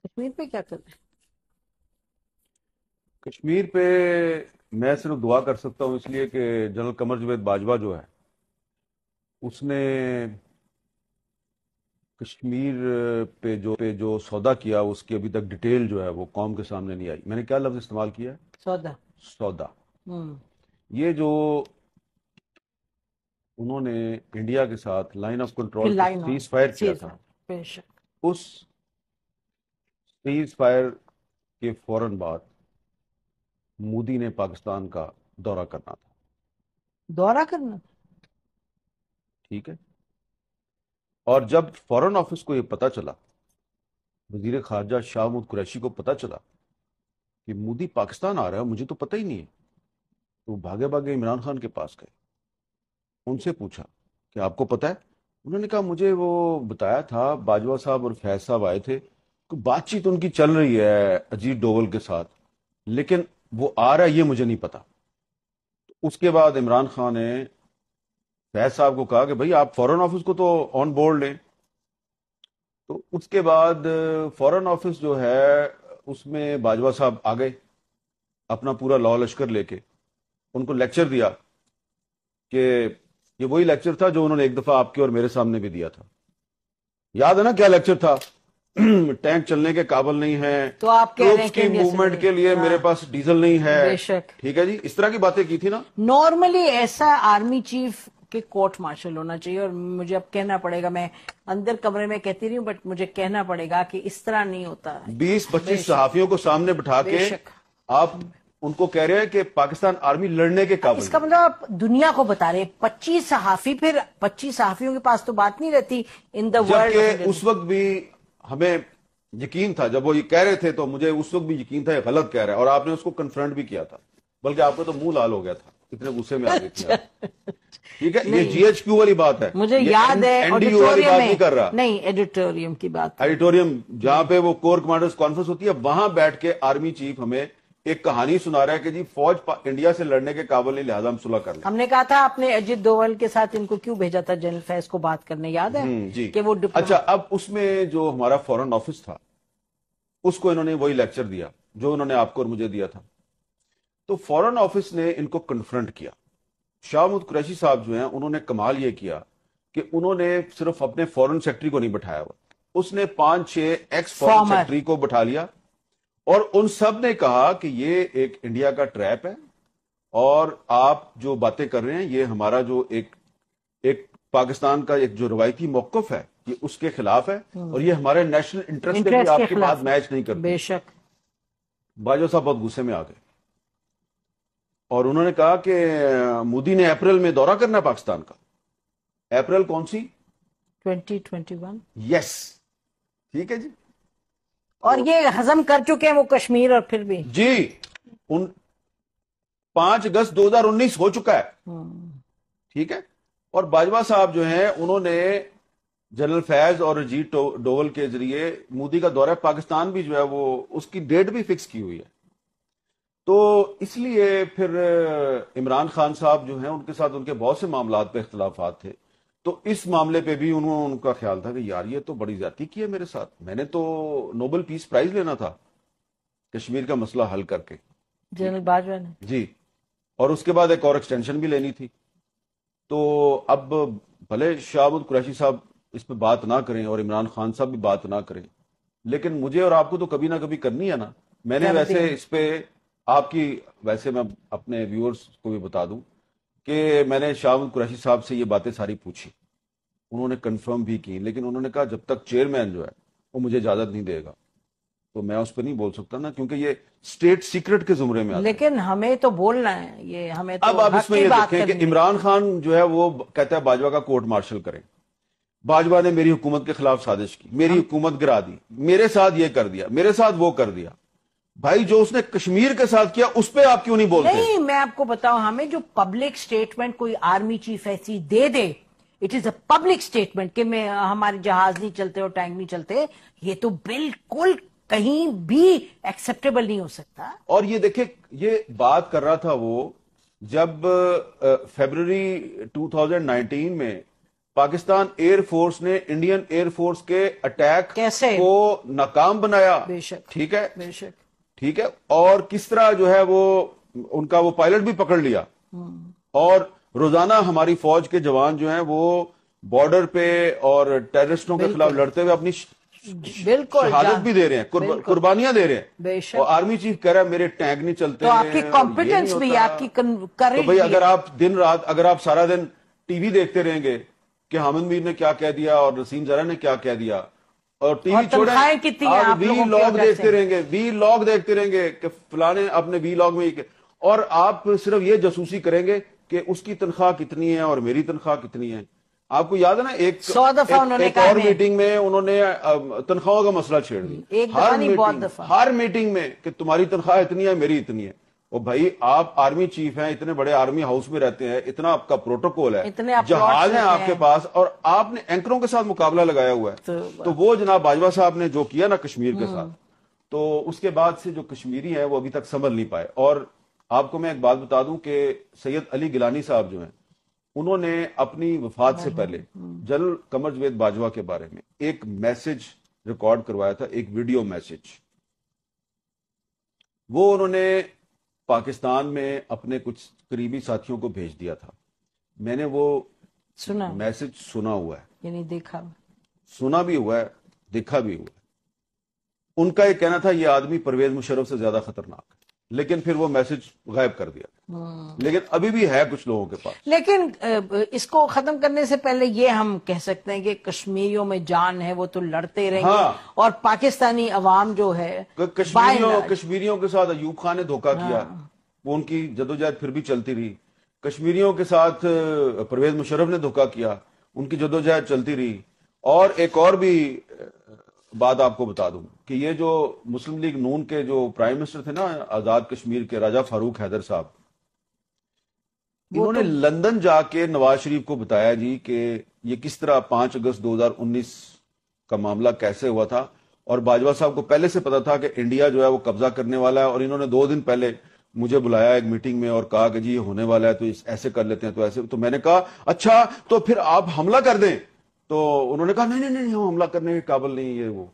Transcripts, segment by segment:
کشمیر پہ کیا کر رہے ہیں؟ کشمیر پہ میں صرف دعا کر سکتا ہوں، اس لیے کہ جنرل قمر جاوید باجوہ جو ہے اس نے کشمیر پہ جو سودا کیا اس کی ابھی تک ڈیٹیل جو ہے وہ قوم کے سامنے نہیں آئی. میں نے کیا لفظ استعمال کیا ہے؟ سودا. سودا. ہوں. یہ جو انہوں نے انڈیا کے ساتھ لائن آف پھر کنٹرول پہ لائن آن سیز فائر کیا سیز تھا، بے شک. اس سیز فائر کے فوراً بعد مودی نے پاکستان کا دورہ کرنا تھا. دورہ کرنا. ٹھیک ہے. اور جب فورن آفس کو یہ پتا چلا، وزیر خارجہ شاہ محمود قریشی کو پتا چلا کہ مودی پاکستان آ رہا ہے، مجھے تو پتہ ہی نہیں ہے، تو بھاگے بھاگے عمران خان کے پاس گئے. ان سے پوچھا کہ آپ کو پتا ہے؟ انہوں نے کہا مجھے وہ بتایا تھا، باجوہ صاحب اور فیض صاحب آئے تھے، کوئی بات چیت ان کی چل رہی ہے اجیت ڈوول کے ساتھ، لیکن وہ آ رہا ہے یہ مجھے نہیں پتا. اس کے بعد عمران خان نے فیض صاحب کو کہا کہ بھئی آپ فورن آفس کو تو آن بورڈ لیں. تو اس کے بعد فورن آفس جو ہے اس میں باجوہ صاحب آ گئے اپنا پورا لاء لشکر لے کے. ان کو لیکچر دیا کہ یہ وہی لیکچر تھا جو انہوں نے ایک دفعہ آپ کے اور میرے سامنے بھی دیا تھا. یاد ہے نا کیا لیکچر تھا؟ ٹینک چلنے کے قابل نہیں ہے، تو آپ کہہ رہے ہیں ٹروپس کہ کی انڈیا سے موومنٹ کے لیے ہاں میرے پاس ڈیزل نہیں ہے. بے شک. ٹھیک ہے جی، اس طرح کی باتیں کی تھی نا. نارملی ایسا آرمی چیف کے کورٹ مارشل ہونا چاہیے، اور مجھے اب کہنا پڑے گا، میں اندر کمرے میں کہتی رہی ہوں بٹ مجھے کہنا پڑے گا کہ اس طرح نہیں ہوتا. 20-25 بے شک. صحافیوں کو سامنے بٹھا بے کے شک. آپ ان کو کہہ رہے ہیں کہ پاکستان آرمی لڑنے کے قابل اس کا نہیں. مطلب آپ دنیا کو بتا رہے 25 صحافی، پھر 25 صحافیوں کے پاس تو بات نہیں رہتی ان دا ورلڈ آف جبکہ انڈیا. اس وقت بھی ہمیں یقین تھا، جب وہ یہ کہہ رہے تھے تو مجھے اس وقت بھی یقین تھا یہ غلط کہہ رہا ہے، اور آپ نے اس کو کنفرنٹ بھی کیا تھا، بلکہ آپ کا تو منہ لال ہو گیا تھا، اتنے غصے میں آ گئی تھی آپ. ٹھیک ہے، یہ نہیں جی ایچ کیو والی بات ہے، مجھے یہ یاد ہے این ڈی یو والی آڈیٹوریم بات میں، نہیں کر رہا. نہیں ایڈیٹوریم کی بات ہے. ایڈیٹوریم جہاں پہ وہ کور کمانڈرز کانفرنس ہوتی ہے، وہاں بیٹھ کے آرمی چیف ہمیں ایک کہانی سنا رہا ہے کہ جی فوج انڈیا سے لڑنے کے قابل نہیں، لہذا ہم صلح کر لیں. ہم نے کہا تھا آپ نے اجیت ڈوول کے ساتھ ان کو کیوں بھیجا تھا جنرل فیض کو بات کرنے، یاد ہے جی. کہ وہ اچھا، اب اس میں جو ہمارا فورن آفس تھا اس کو انہوں نے وہی لیکچر دیا جو انہوں نے آپ کو اور مجھے دیا تھا. تو فورن آفس نے ان کو کنفرنٹ کیا. شاہ محمود قریشی صاحب جو ہیں انہوں نے کمال یہ کیا کہ انہوں نے صرف اپنے فورن سیکٹری کو نہیں بٹھایا ہوا، اس نے 5-6 ایکس فورن فارمر. سیکٹری کو بٹھا لیا، اور ان سب نے کہا کہ یہ ایک انڈیا کا ٹریپ ہے، اور آپ جو باتیں کر رہے ہیں یہ ہمارا جو ایک پاکستان کا ایک جو روایتی موقف ہے یہ اس کے خلاف ہے، اور یہ ہمارے نیشنل انٹرسٹ سے بھی انٹرسٹ کے آپ کی بات خلاف. میچ نہیں کرتی. بے شک. باجوہ صاحب بہت غصے میں آ گئے، اور انہوں نے کہا کہ مودی نے اپریل میں دورہ کرنا ہے پاکستان کا. اپریل کون سی؟ 2021. یس. ٹھیک ہے جی. اور یہ ہضم کر چکے ہیں وہ کشمیر، اور پھر بھی جی، 5 اگست 2019 ہو چکا ہے. ٹھیک ہے. اور باجوہ صاحب جو ہیں انہوں نے جنرل فیض اور اجیت ڈوول کے ذریعے مودی کا دورہ پاکستان بھی جو ہے وہ اس کی ڈیٹ بھی فکس کی ہوئی ہے. تو اس لیے پھر عمران خان صاحب جو ہیں ان کے ساتھ ان کے بہت سے معاملات پہ اختلافات تھے، تو اس معاملے پہ بھی ان کا خیال تھا کہ یار یہ تو بڑی زیادتی کی ہے میرے ساتھ، میں نے تو نوبل پیس پرائز لینا تھا کشمیر کا مسئلہ حل کر کے. جنرل باجوہ نے. جی. اور اس کے بعد ایک اور ایکسٹینشن بھی لینی تھی. تو اب بھلے شاہ محمود قریشی صاحب اس پہ بات نہ کریں اور عمران خان صاحب بھی بات نہ کریں، لیکن مجھے اور آپ کو تو کبھی نہ کبھی کرنی ہے نا. میں نے کرتے ویسے ہیں. اس پہ آپ کی، ویسے میں اپنے ویورز کو بھی بتا دوں کہ میں نے شاہ محمود قریشی صاحب سے یہ باتیں ساری پوچھی، انہوں نے کنفرم بھی کی، لیکن انہوں نے کہا جب تک چیئرمین جو ہے وہ مجھے اجازت نہیں دے گا تو میں اس پہ نہیں بول سکتا نا، کیونکہ یہ اسٹیٹ سیکرٹ کے زمرے میں آتا ہے. لیکن ہمیں تو بولنا ہے، یہ ہمیں تو اب آپ حق اس میں کی یہ بات دیکھیں کہ کرنی ہے. عمران خان جو ہے وہ کہتا ہے باجوہ کا کورٹ مارشل کریں. باجوہ نے میری حکومت کے خلاف سازش کی، میری حکومت گرا دی، میرے ساتھ یہ کر دیا، میرے ساتھ وہ کر دیا. بھائی جو اس نے کشمیر کے ساتھ کیا اس پہ آپ کیوں نہیں بولتے؟ نہیں، میں آپ کو بتاؤں، ہمیں جو پبلک سٹیٹمنٹ کوئی آرمی چیف ایسی دے دے، it is a public statement کہ میں ہمارے جہاز نہیں چلتے اور ٹینک نہیں چلتے، یہ تو بالکل کہیں بھی ایکسپٹیبل نہیں ہو سکتا. اور یہ دیکھیں، یہ بات کر رہا تھا وہ جب فیبرری 2019 میں پاکستان ایئر فورس نے انڈین ایئر فورس کے اٹیک کیسے کو ناکام بنایا. بے شک ٹھیک ہے, بے شک. ٹھیک ہے, اور کس طرح جو ہے وہ ان کا وہ پائلٹ بھی پکڑ لیا, اور روزانہ ہماری فوج کے جوان جو ہیں وہ بارڈر پہ اور ٹیررسٹوں کے خلاف لڑتے ہوئے اپنی بالکل شہادت بھی دے رہے ہیں, قربانیاں دے رہے ہیں. بے شک. اور آرمی چیف کہہ رہا ہے میرے ٹینک نہیں چلتے. تو آپ کی کمپیٹنس بھی, آپ کی تو بھئی اگر آپ دن رات, اگر آپ سارا دن ٹی وی دیکھتے رہیں گے کہ حامد میر نے کیا کہہ دیا اور نسیم زرہ نے کیا کہہ دیا, اور ٹی وی چھوڑیں آپ وی لاگ دیکھتے رہیں گے, وی لاگ دیکھتے رہیں گے کہ فلاں نے اپنے وی لاگ میں, اور آپ صرف یہ جاسوسی کریں گے کہ اس کی تنخواہ کتنی ہے اور میری تنخواہ کتنی ہے. آپ کو یاد ہے نا ایک اور میٹنگ میں انہوں نے تنخواہوں کا مسئلہ چھیڑ دیا ہر میٹنگ میں کہ تمہاری تنخواہ اتنی ہے میری اتنی ہے. اور بھائی آپ آرمی چیف ہیں, اتنے بڑے آرمی ہاؤس میں رہتے ہیں, اتنا آپ کا پروٹوکول ہے, جہاز ہیں آپ کے پاس, اور آپ نے اینکروں کے ساتھ مقابلہ لگایا ہوا ہے. تو وہ جناب باجوہ صاحب نے جو کیا نا کشمیر کے ساتھ, تو اس کے بعد سے جو کشمیری ہیں وہ ابھی تک سنبھل نہیں پائے. اور آپ کو میں ایک بات بتا دوں کہ سید علی گیلانی صاحب جو ہیں انہوں نے اپنی وفات سے پہلے جنرل قمر جاوید باجوہ کے بارے میں ایک میسج ریکارڈ کروایا تھا, ایک ویڈیو میسج. وہ انہوں نے پاکستان میں اپنے کچھ قریبی ساتھیوں کو بھیج دیا تھا. میں نے وہ میسج سنا ہوا ہے, یعنی دیکھا, سنا بھی ہوا ہے, دیکھا بھی ہوا ہے. ان کا یہ کہنا تھا یہ آدمی پرویز مشرف سے زیادہ خطرناک ہے, لیکن پھر وہ میسج غائب کر دیا. لیکن ابھی بھی ہے کچھ لوگوں کے پاس. لیکن اس کو ختم کرنے سے پہلے یہ ہم کہہ سکتے ہیں کہ کشمیریوں میں جان ہے, وہ تو لڑتے رہیں گے, اور پاکستانی عوام جو ہے کشمیریوں کے ساتھ ایوب خان نے دھوکہ کیا, وہ ان کی جدوجہد پھر بھی چلتی رہی. کشمیریوں کے ساتھ پرویز مشرف نے دھوکہ کیا, ان کی جدوجہد چلتی رہی. اور ایک اور بھی بات آپ کو بتا دوں کہ یہ جو مسلم لیگ نون کے جو پرائم منسٹر تھے نا آزاد کشمیر کے, راجہ فاروق حیدر صاحب, انہوں نے لندن جا کے نواز شریف کو بتایا جی کہ یہ کس طرح 5 اگست 2019 کا معاملہ کیسے ہوا تھا, اور باجوہ صاحب کو پہلے سے پتا تھا کہ انڈیا جو ہے وہ قبضہ کرنے والا ہے, اور انہوں نے 2 دن پہلے مجھے بلایا ایک میٹنگ میں اور کہا کہ جی یہ ہونے والا ہے تو ایسے کر لیتے ہیں, تو ایسے. تو میں نے کہا اچھا تو پھر آپ حملہ کر دیں, تو انہوں نے کہا نہیں نہیں نہیں ہم حملہ کرنے کے قابل نہیں, یہ وہ.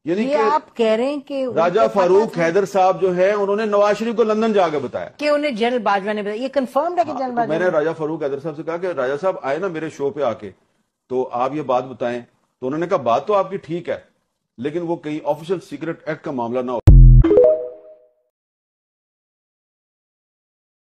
یعنی کہ آپ کہہ رہے ہیں کہ راجہ فاروق حیدر صاحب جو ہے انہوں نے نواز شریف کو لندن جا کے بتایا کہ انہیں جنرل باجوہ نے بتایا. یہ کنفرمڈ ہے کہ جنرل باجوہ, میں نے راجہ فاروق حیدر صاحب سے کہا کہ راجہ صاحب آئے نا میرے شو پہ آ کے تو آپ یہ بات بتائیں, تو انہوں نے کہا بات تو آپ کی ٹھیک ہے لیکن وہ کہیں آفیشل سیکرٹ ایکٹ کا معاملہ نہ ہو.